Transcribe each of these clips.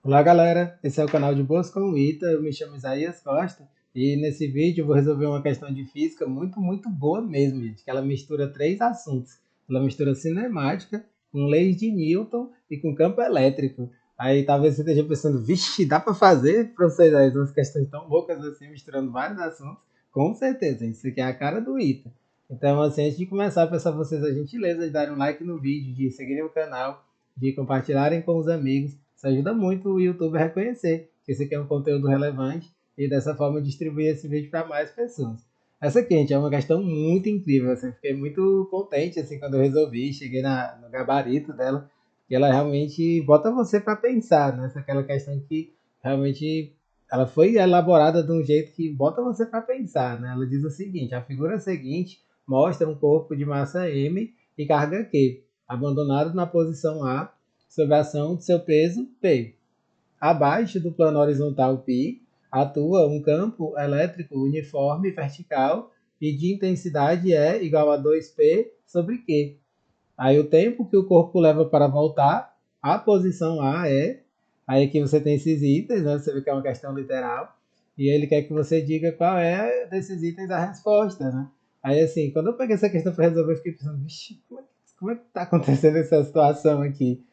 Olá galera, esse é o canal de Boas com o Ita, eu me chamo Isaías Costa e nesse vídeo eu vou resolver uma questão de física muito boa mesmo, gente, que ela mistura três assuntos. Ela mistura cinemática com leis de Newton e com campo elétrico. Aí talvez você esteja pensando, vixe, dá para fazer, professor Isaías, umas questões tão loucas assim, misturando vários assuntos? Com certeza, isso aqui é a cara do Ita. Então, assim, antes de começar, peço a vocês a gentileza de darem um like no vídeo, de seguirem o canal, de compartilharem com os amigos. Isso ajuda muito o YouTube a reconhecer que esse aqui é um conteúdo relevante e dessa forma distribuir esse vídeo para mais pessoas. Essa aqui, gente, é uma questão muito incrível. Assim, fiquei muito contente assim quando eu resolvi, cheguei no gabarito dela, que ela realmente bota você para pensar, né? Essa é aquela questão que realmente ela foi elaborada de um jeito que bota você para pensar, né? Ela diz o seguinte: a figura seguinte mostra um corpo de massa m e carga q, abandonado na posição A sob a ação de seu peso P. Abaixo do plano horizontal π, atua um campo elétrico uniforme vertical e de intensidade E igual a 2P sobre Q. Aí o tempo que o corpo leva para voltar, a posição A é. Aí aqui você tem esses itens, né? Você vê que é uma questão literal. E ele quer que você diga qual é desses itens a resposta, né? Aí assim, quando eu peguei essa questão para resolver, eu fiquei pensando, vixe, como é que tá acontecendo essa situação aqui?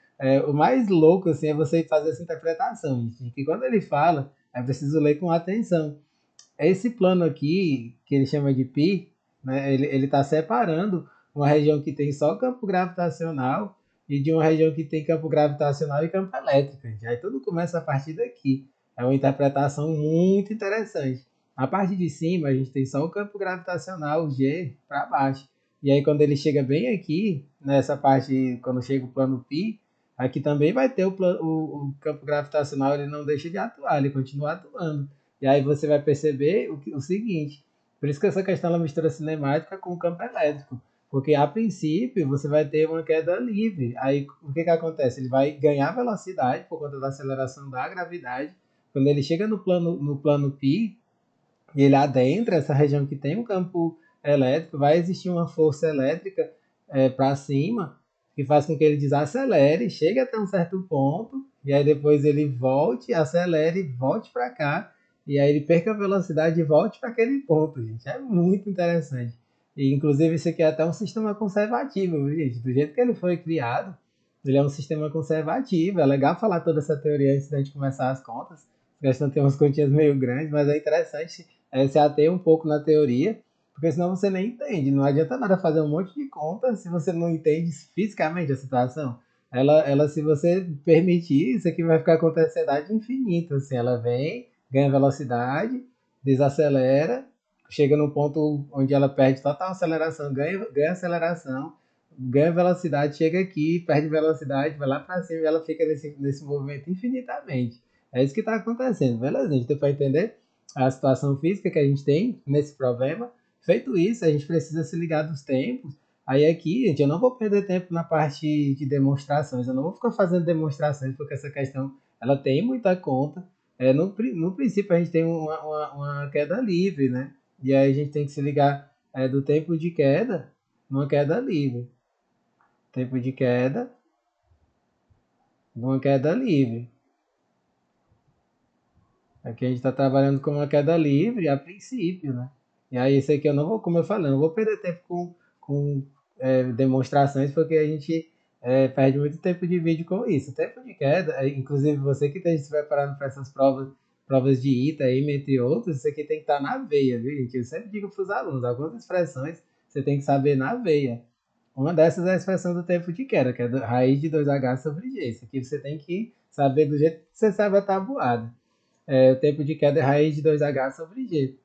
O mais louco, assim, é você fazer essa interpretação, gente, que quando ele fala, é preciso ler com atenção. Esse plano aqui, que ele chama de Pi, né, ele está separando uma região que tem só campo gravitacional e de uma região que tem campo gravitacional e campo elétrico. Gente. Aí tudo começa a partir daqui. É uma interpretação muito interessante. A parte de cima, a gente tem só o campo gravitacional G para baixo. E aí, quando ele chega bem aqui, nessa parte, quando chega o plano Pi, aqui também vai ter o campo gravitacional, ele não deixa de atuar, ele continua atuando. E aí você vai perceber o seguinte, por isso que essa questão ela mistura cinemática com o campo elétrico, porque a princípio você vai ter uma queda livre. Aí o que acontece? Ele vai ganhar velocidade por conta da aceleração da gravidade. Quando ele chega no plano π, e ele adentra essa região que tem um campo elétrico, vai existir uma força elétrica para cima que faz com que ele desacelere, chegue até um certo ponto, e aí depois ele volte, acelere, volte para cá, e aí ele perca a velocidade e volte para aquele ponto, gente. É muito interessante. E inclusive isso aqui é até um sistema conservativo, viu, gente? Do jeito que ele foi criado, ele é um sistema conservativo. É legal falar toda essa teoria antes da gente começar as contas. A questão tem umas continhas meio grandes, mas é interessante se ater um pouco na teoria, porque senão você nem entende. Não adianta nada fazer um monte de conta se você não entende fisicamente a situação. Se você permitir, isso aqui vai ficar com intensidade infinita. Assim, ela vem, ganha velocidade, desacelera, chega num ponto onde ela perde total aceleração, ganha aceleração, ganha velocidade, chega aqui, perde velocidade, vai lá para cima e ela fica nesse movimento infinitamente. É isso que está acontecendo, beleza? A gente deu para entender a situação física que a gente tem nesse problema. Feito isso, a gente precisa se ligar dos tempos. Aí aqui, gente, eu não vou perder tempo na parte de demonstrações, eu não vou ficar fazendo demonstrações, porque essa questão ela tem muita conta. No princípio, a gente tem uma queda livre, né? E aí a gente tem que se ligar do tempo de queda numa queda livre. Tempo de queda numa queda livre. Aqui a gente está trabalhando com uma queda livre a princípio, né? E aí esse aqui eu não vou, como eu falei, eu não vou perder tempo com demonstrações, porque a gente perde muito tempo de vídeo com isso. Tempo de queda, inclusive você que esteja se preparando para essas provas de ITA, entre outros, isso aqui tem que estar na veia, viu, gente? Eu sempre digo para os alunos, algumas expressões você tem que saber na veia. Uma dessas é a expressão do tempo de queda, que é a raiz de 2h sobre G. Isso aqui você tem que saber do jeito que você sabe a tabuada. O tempo de queda é raiz de 2h sobre G.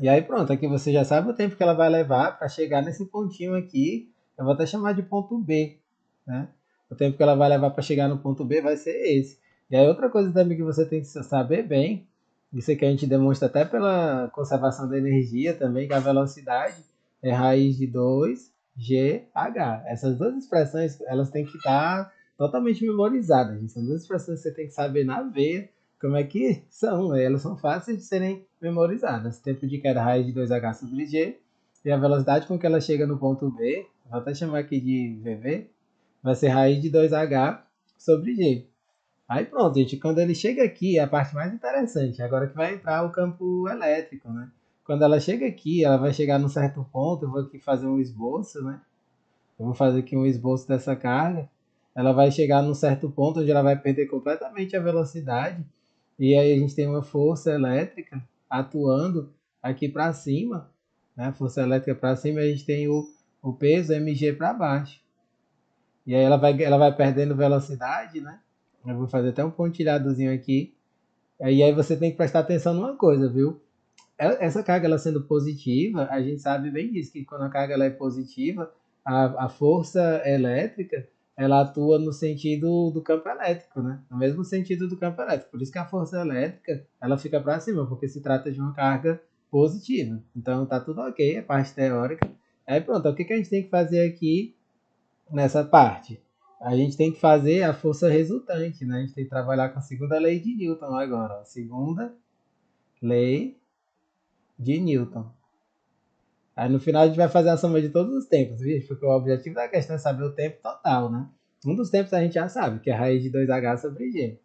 E aí pronto, aqui você já sabe o tempo que ela vai levar para chegar nesse pontinho aqui. Eu vou até chamar de ponto B, né? O tempo que ela vai levar para chegar no ponto B vai ser esse. E aí outra coisa também que você tem que saber bem, isso aqui a gente demonstra até pela conservação da energia também, que a velocidade é raiz de 2GH. Essas duas expressões, elas têm que estar totalmente memorizadas. São duas expressões que você tem que saber na veia como é que são. Elas são fáceis de serem memorizadas. Tempo de queda raiz de 2h sobre G e a velocidade com que ela chega no ponto B, vou até chamar aqui de VV, vai ser raiz de 2h sobre G. Aí pronto, gente, quando ele chega aqui, é a parte mais interessante, agora que vai entrar o campo elétrico, né? Quando ela chega aqui, ela vai chegar num certo ponto, eu vou aqui fazer um esboço, né? Eu vou fazer aqui um esboço dessa carga. Ela vai chegar num certo ponto onde ela vai perder completamente a velocidade. E aí a gente tem uma força elétrica atuando aqui para cima, né? Força elétrica para cima, e a gente tem o peso mg para baixo. E aí ela vai perdendo velocidade, né? Eu vou fazer até um pontilhadozinho aqui. E aí você tem que prestar atenção numa coisa, viu? Essa carga ela sendo positiva, a gente sabe bem disso, que quando a carga ela é positiva, a força elétrica ela atua no sentido do campo elétrico, né? No mesmo sentido do campo elétrico. Por isso que a força elétrica ela fica para cima, porque se trata de uma carga positiva. Então tá tudo ok, é parte teórica. Aí pronto, o que a gente tem que fazer aqui nessa parte? A gente tem que fazer a força resultante, né? A gente tem que trabalhar com a segunda lei de Newton agora. Ó. Segunda lei de Newton. Aí no final a gente vai fazer a soma de todos os tempos, viu? Porque o objetivo da questão é saber o tempo total, né? Um dos tempos a gente já sabe, que é a raiz de 2h sobre g.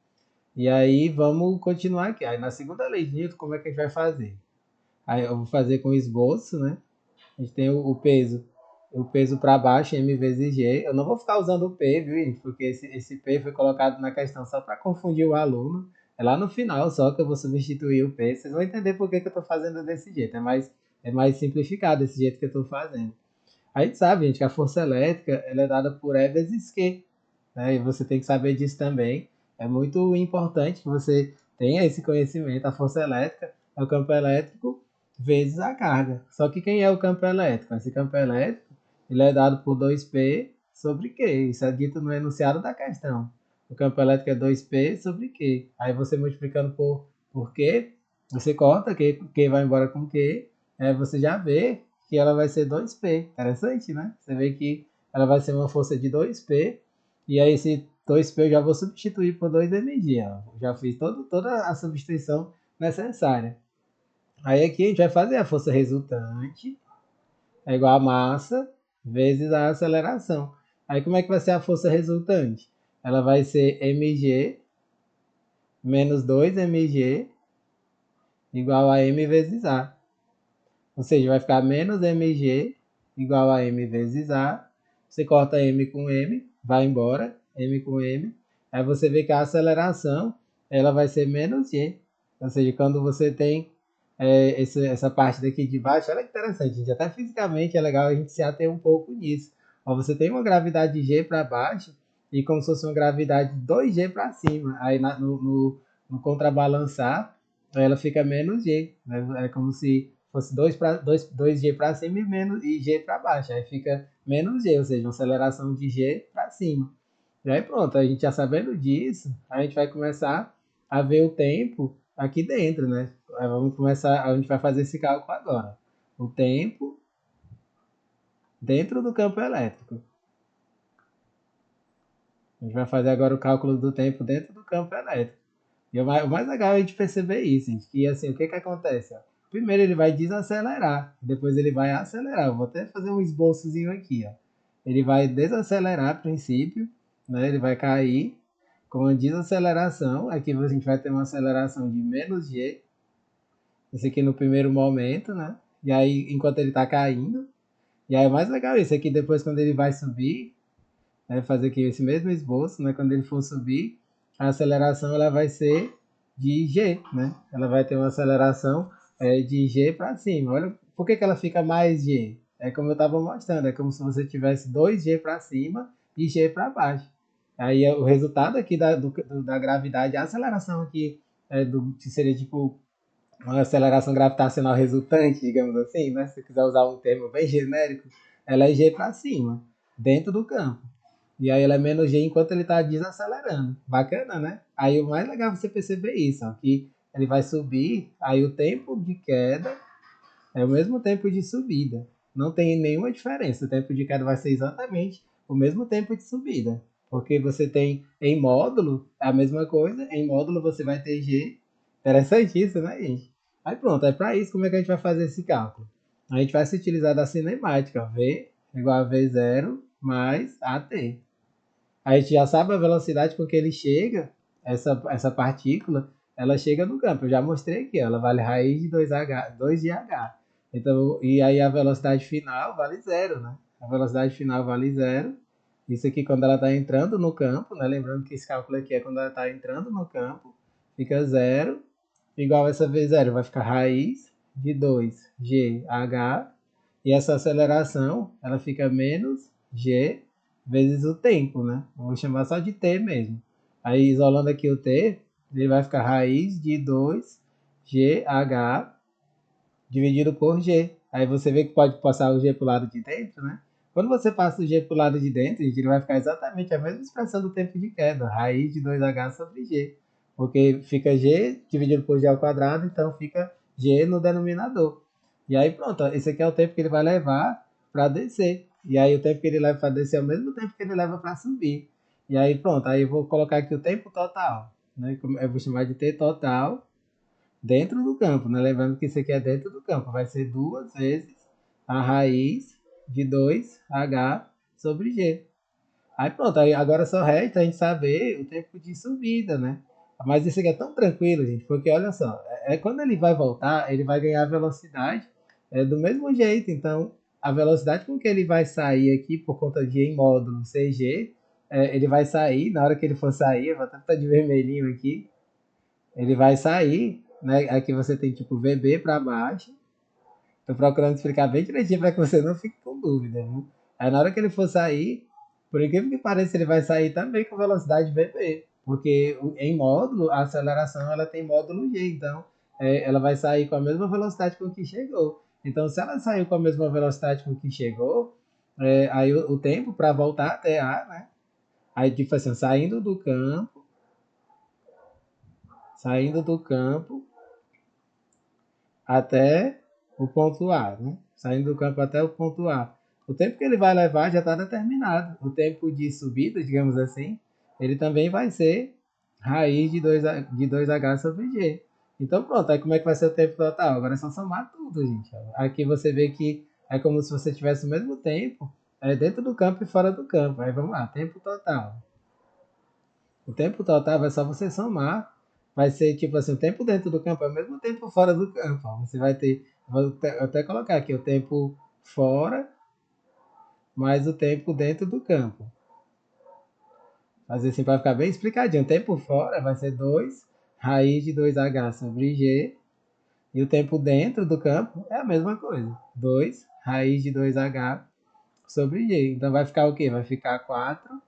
E aí vamos continuar aqui. Aí na segunda lei de Newton, como é que a gente vai fazer? Aí eu vou fazer com esboço, né? A gente tem o peso para baixo, m vezes g. Eu não vou ficar usando o p, viu, gente? Porque esse p foi colocado na questão só para confundir o aluno. É lá no final só que eu vou substituir o p. Vocês vão entender por que eu estou fazendo desse jeito. É mais simplificado esse jeito que eu estou fazendo. A gente sabe, gente, que a força elétrica ela é dada por E vezes Q. Né? E você tem que saber disso também. É muito importante que você tenha esse conhecimento. A força elétrica é o campo elétrico vezes a carga. Só que quem é o campo elétrico? Esse campo elétrico ele é dado por 2P sobre Q. Isso é dito no enunciado da questão. O campo elétrico é 2P sobre Q. Aí você multiplicando por Q, você corta, Q vai embora com Q, você já vê que ela vai ser 2P. Interessante, né? Você vê que ela vai ser uma força de 2P, e aí esse 2P eu já vou substituir por 2mg. Ó. Já fiz toda a substituição necessária. Aí aqui a gente vai fazer a força resultante é igual a massa vezes a aceleração. Aí como é que vai ser a força resultante? Ela vai ser mg menos 2mg igual a m vezes a. Ou seja, vai ficar menos mg igual a m vezes a. Você corta m com m, vai embora, m com m. Aí você vê que a aceleração ela vai ser menos g. Ou seja, quando você tem essa parte daqui de baixo, olha que interessante, gente. Até fisicamente é legal a gente se ater um pouco nisso. Ó, você tem uma gravidade g para baixo e como se fosse uma gravidade 2g para cima. Aí no contrabalançar, ela fica menos g. Né? É como se fosse 2g para cima e g para baixo. Aí fica menos g, ou seja, uma aceleração de g para cima. E aí pronto, a gente já sabendo disso, a gente vai começar a ver o tempo aqui dentro, né? Aí vamos começar, a gente vai fazer esse cálculo agora. O tempo dentro do campo elétrico. A gente vai fazer agora o cálculo do tempo dentro do campo elétrico. E o mais legal é a gente perceber isso, gente, que assim, o que acontece? Ó? Primeiro ele vai desacelerar, depois ele vai acelerar. Eu vou até fazer um esboçozinho aqui, ó. Ele vai desacelerar a princípio, né? Ele vai cair com uma desaceleração. Aqui a gente vai ter uma aceleração de menos g. Isso aqui no primeiro momento, né? E aí, enquanto ele está caindo. E aí, o mais legal é isso aqui, depois quando ele vai subir, né, fazer aqui esse mesmo esboço, né? Quando ele for subir, a aceleração ela vai ser de g, né? Ela vai ter uma aceleração de g para cima. Olha, por que ela fica mais g? É como eu estava mostrando, é como se você tivesse 2g para cima e g para baixo. Aí o resultado aqui da gravidade, a aceleração aqui que seria tipo uma aceleração gravitacional resultante, digamos assim, né? Se você quiser usar um termo bem genérico, ela é g para cima, dentro do campo. E aí ela é menos g enquanto ele está desacelerando. Bacana, né? Aí o mais legal é você perceber isso, ó, que ele vai subir, aí o tempo de queda é o mesmo tempo de subida. Não tem nenhuma diferença. O tempo de queda vai ser exatamente o mesmo tempo de subida. Porque você tem em módulo a mesma coisa, em módulo você vai ter g. Interessante isso, né, gente? Aí pronto, aí para isso, como é que a gente vai fazer esse cálculo? A gente vai se utilizar da cinemática, ó, V igual a V0 mais AT. A gente já sabe a velocidade com que ele chega essa partícula, ela chega no campo. Eu já mostrei aqui, ó, ela vale raiz de 2 de H. Então, e aí a velocidade final vale zero, né? A velocidade final vale zero. Isso aqui quando ela está entrando no campo, né? Lembrando que esse cálculo aqui é quando ela está entrando no campo, fica zero, igual essa vez zero, vai ficar raiz de 2GH, e essa aceleração, ela fica menos G vezes o tempo, né? Vou chamar só de T mesmo. Aí, isolando aqui o T, ele vai ficar raiz de 2GH dividido por G. Aí você vê que pode passar o G para o lado de dentro, né? Quando você passa o G para o lado de dentro, ele vai ficar exatamente a mesma expressão do tempo de queda, raiz de 2H sobre G. Porque fica G dividido por G ao quadrado, então fica G no denominador. E aí pronto, esse aqui é o tempo que ele vai levar para descer. E aí o tempo que ele leva para descer é o mesmo tempo que ele leva para subir. E aí pronto, aí eu vou colocar aqui o tempo total, né? Eu vou chamar de T total dentro do campo, né? Lembrando que isso aqui é dentro do campo, vai ser duas vezes a raiz de 2H sobre G. Aí pronto, aí agora só resta a gente saber o tempo de subida, né? Mas isso aqui é tão tranquilo, gente, porque olha só, quando ele vai voltar, ele vai ganhar velocidade do mesmo jeito. Então, a velocidade com que ele vai sair aqui por conta de em módulo CG, ele vai sair, na hora que ele for sair, eu vou até botar de vermelhinho aqui, ele vai sair, né? Aqui você tem tipo VB para baixo. Tô procurando explicar bem direitinho para que você não fique com dúvida, viu? Aí na hora que ele for sair, por incrível que pareça, ele vai sair também com velocidade VB, porque em módulo a aceleração ela tem módulo G, então ela vai sair com a mesma velocidade com que chegou. Então se ela saiu com a mesma velocidade com que chegou, aí o tempo para voltar até A, né? Aí tipo assim, saindo do campo até o ponto A, né? Saindo do campo até o ponto A. O tempo que ele vai levar já está determinado. O tempo de subida, digamos assim, ele também vai ser raiz de 2H sobre G. Então pronto, aí como é que vai ser o tempo total? Agora é só somar tudo, gente. Aqui você vê que é como se você tivesse o mesmo tempo dentro do campo e fora do campo. Aí vamos lá, tempo total. O tempo total vai só você somar. Vai ser tipo assim, o tempo dentro do campo é o mesmo tempo fora do campo. Ó. Você vai ter, vou até colocar aqui, o tempo fora mais o tempo dentro do campo. Fazer assim para ficar bem explicadinho. O tempo fora vai ser 2 raiz de 2H sobre G. E o tempo dentro do campo é a mesma coisa. 2 raiz de 2H sobre G. Então vai ficar o quê? Vai ficar 4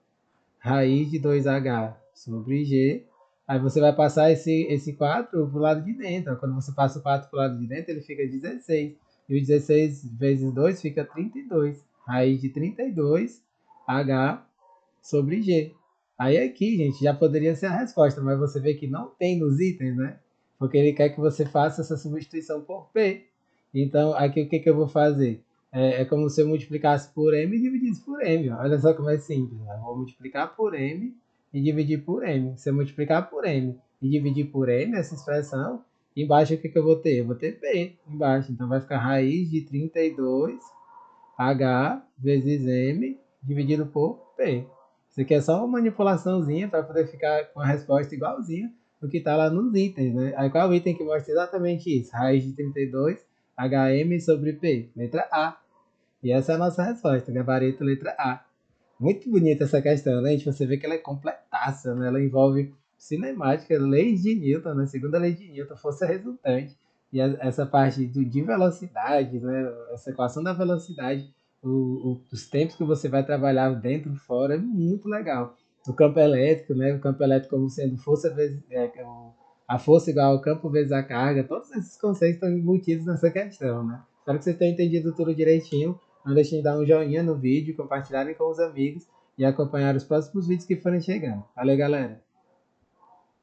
raiz de 2H sobre G. Aí você vai passar esse 4 para o lado de dentro. Quando você passa o 4 para o lado de dentro, ele fica 16. E o 16 vezes 2 fica 32. Raiz de 32H sobre G. Aí aqui, gente, já poderia ser a resposta, mas você vê que não tem nos itens, né? Porque ele quer que você faça essa substituição por P. Então, aqui o que, que eu vou fazer? Como se eu multiplicasse por M e dividisse por M. Ó. Olha só como é simples. Né? Eu vou multiplicar por M e dividir por M. Se eu multiplicar por M e dividir por M, essa expressão, embaixo o que, que eu vou ter? Eu vou ter P embaixo. Então vai ficar raiz de 32H vezes M dividido por P. Isso aqui é só uma manipulaçãozinha para poder ficar com a resposta igualzinha do que está lá nos itens, né? Aí qual é o item que mostra exatamente isso? Raiz de 32 HM sobre P. Letra A. E essa é a nossa resposta, gabarito letra A. Muito bonita essa questão, né? Gente, você vê que ela é completaça, né? Ela envolve cinemática, leis de Newton, né? Segunda lei de Newton, força resultante. E essa parte de velocidade, né? Essa equação da velocidade, os tempos que você vai trabalhar dentro e fora, é muito legal. O campo elétrico, né? O campo elétrico como sendo força vezes, a força igual ao campo vezes a carga, todos esses conceitos estão embutidos nessa questão, né? Espero que vocês tenham entendido tudo direitinho. Não deixem de dar um joinha no vídeo, compartilharem com os amigos e acompanhar os próximos vídeos que forem chegando. Valeu, galera!